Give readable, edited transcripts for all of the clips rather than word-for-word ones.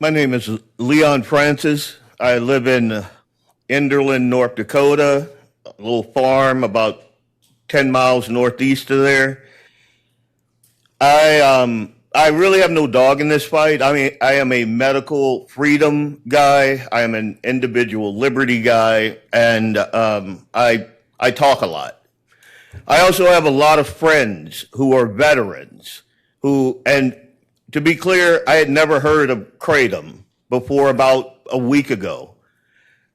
My name is Leon Francis. I live in Enderlin, North Dakota, a little farm about 10 miles northeast of there. I really have no dog in this fight. I mean, I am a medical freedom guy. I am an individual liberty guy, and I talk a lot. I also have a lot of friends who are veterans and to be clear, I had never heard of kratom before about a week ago.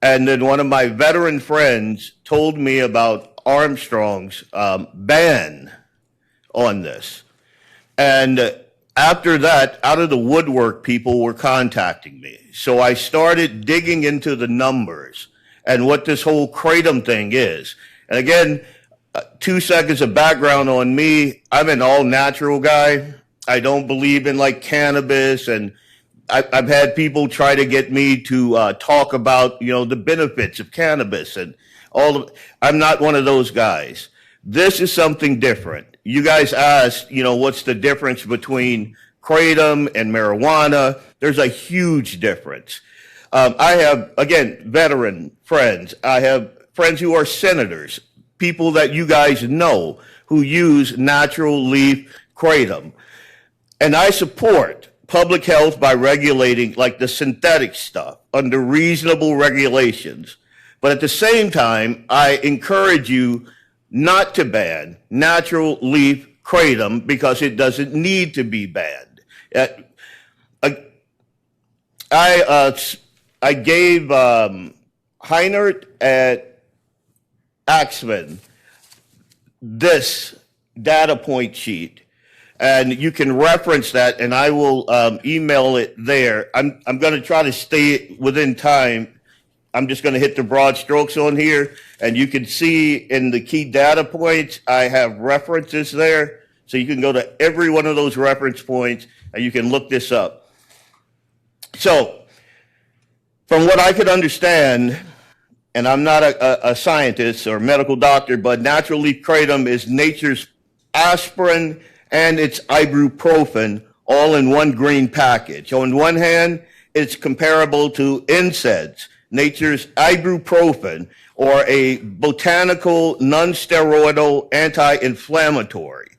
And then one of my veteran friends told me about Armstrong's ban on this. And after that, out of the woodwork, people were contacting me. So I started digging into the numbers and what this whole kratom thing is. And again, 2 seconds of background on me. I'm an all natural guy. I don't believe in like cannabis, and I've had people try to get me to talk about, the benefits of cannabis and I'm not one of those guys. This is something different. You guys asked, what's the difference between kratom and marijuana? There's a huge difference. I have, again, veteran friends. I have friends who are senators, people that you guys know who use natural leaf kratom. And I support public health by regulating like the synthetic stuff under reasonable regulations. But at the same time, I encourage you not to ban natural leaf kratom because it doesn't need to be banned. I gave Heinert at Axman this data point sheet. And you can reference that, and I will email it there. I'm going to try to stay within time. I'm just going to hit the broad strokes on here, and you can see in the key data points, I have references there. So you can go to every one of those reference points, and you can look this up. So from what I could understand, and I'm not a scientist or medical doctor, but natural leaf kratom is nature's aspirin and it's ibuprofen all in one green package. On one hand, it's comparable to NSAIDs, nature's ibuprofen, or a botanical non-steroidal anti-inflammatory.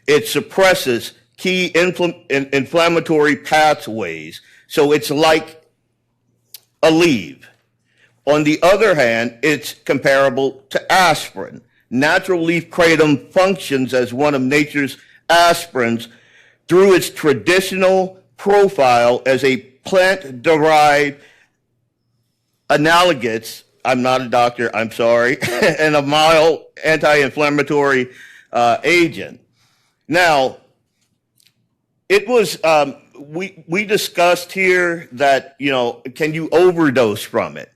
It suppresses key inflammatory pathways, so it's like Aleve. On the other hand, it's comparable to aspirin. Natural leaf kratom functions as one of nature's aspirins through its traditional profile as a plant-derived analogous, I'm not a doctor, I'm sorry, and a mild anti-inflammatory agent. Now, it was, we discussed here that, can you overdose from it?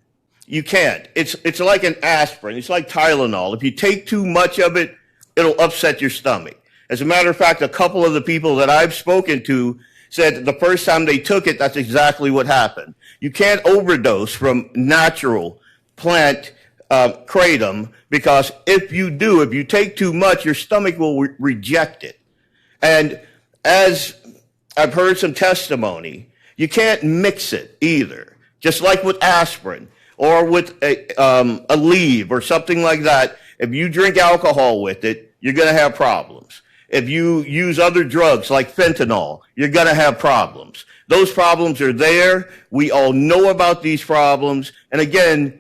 You can't. It's like an aspirin. It's like Tylenol. If you take too much of it, it'll upset your stomach. As a matter of fact, a couple of the people that I've spoken to said the first time they took it, that's exactly what happened. You can't overdose from natural plant kratom because if you take too much, your stomach will reject it. And as I've heard some testimony, you can't mix it either. Just like with aspirin or with a Aleve or something like that, if you drink alcohol with it, you're going to have problems. If you use other drugs like fentanyl, you're going to have problems. Those problems are there. We all know about these problems. And again,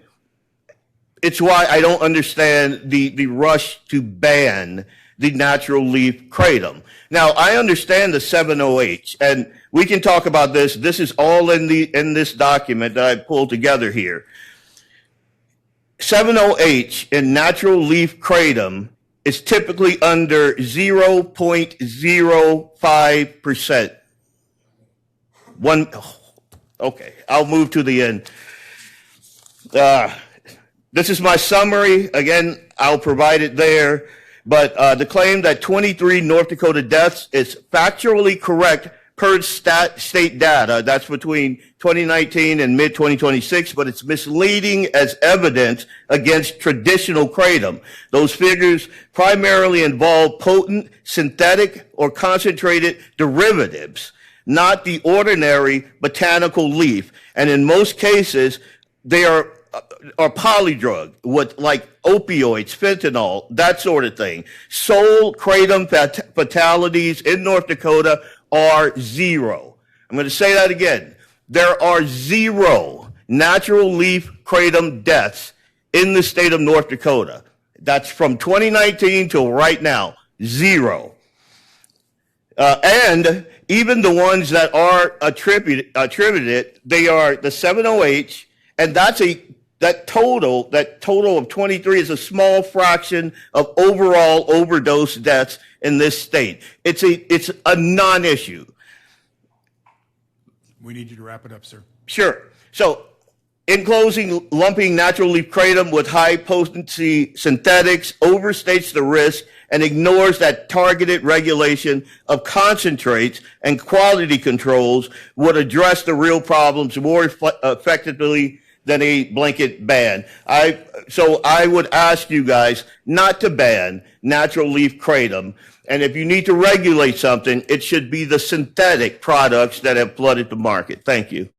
it's why I don't understand the rush to ban the natural leaf kratom. Now, I understand the 7-OH, and we can talk about this. This is all in this document that I pulled together here. 7-OH in natural leaf kratom is typically under 0.05%. Okay, I'll move to the end. This is my summary. Again, I'll provide it there. But the claim that 23 North Dakota deaths is factually correct per state data. That's between 2019 and mid-2026, but it's misleading as evidence against traditional kratom. Those figures primarily involve potent, synthetic, or concentrated derivatives not the ordinary botanical leaf. And in most cases, they are polydrug with like opioids, fentanyl, that sort of thing. Sole kratom fatalities in North Dakota are 0. I'm going to say that again. There are 0 natural leaf kratom deaths in the state of North Dakota. That's from 2019 till right now, 0. And even the ones that are attributed, they are the 7-OH, and that total of 23 is a small fraction of overall overdose deaths in this state. It's a non-issue. We need you to wrap it up, sir. Sure. So, in closing, lumping natural leaf kratom with high potency synthetics overstates the risk and ignores that targeted regulation of concentrates and quality controls would address the real problems more effectively than a blanket ban. So I would ask you guys not to ban natural leaf kratom. And if you need to regulate something, it should be the synthetic products that have flooded the market. Thank you.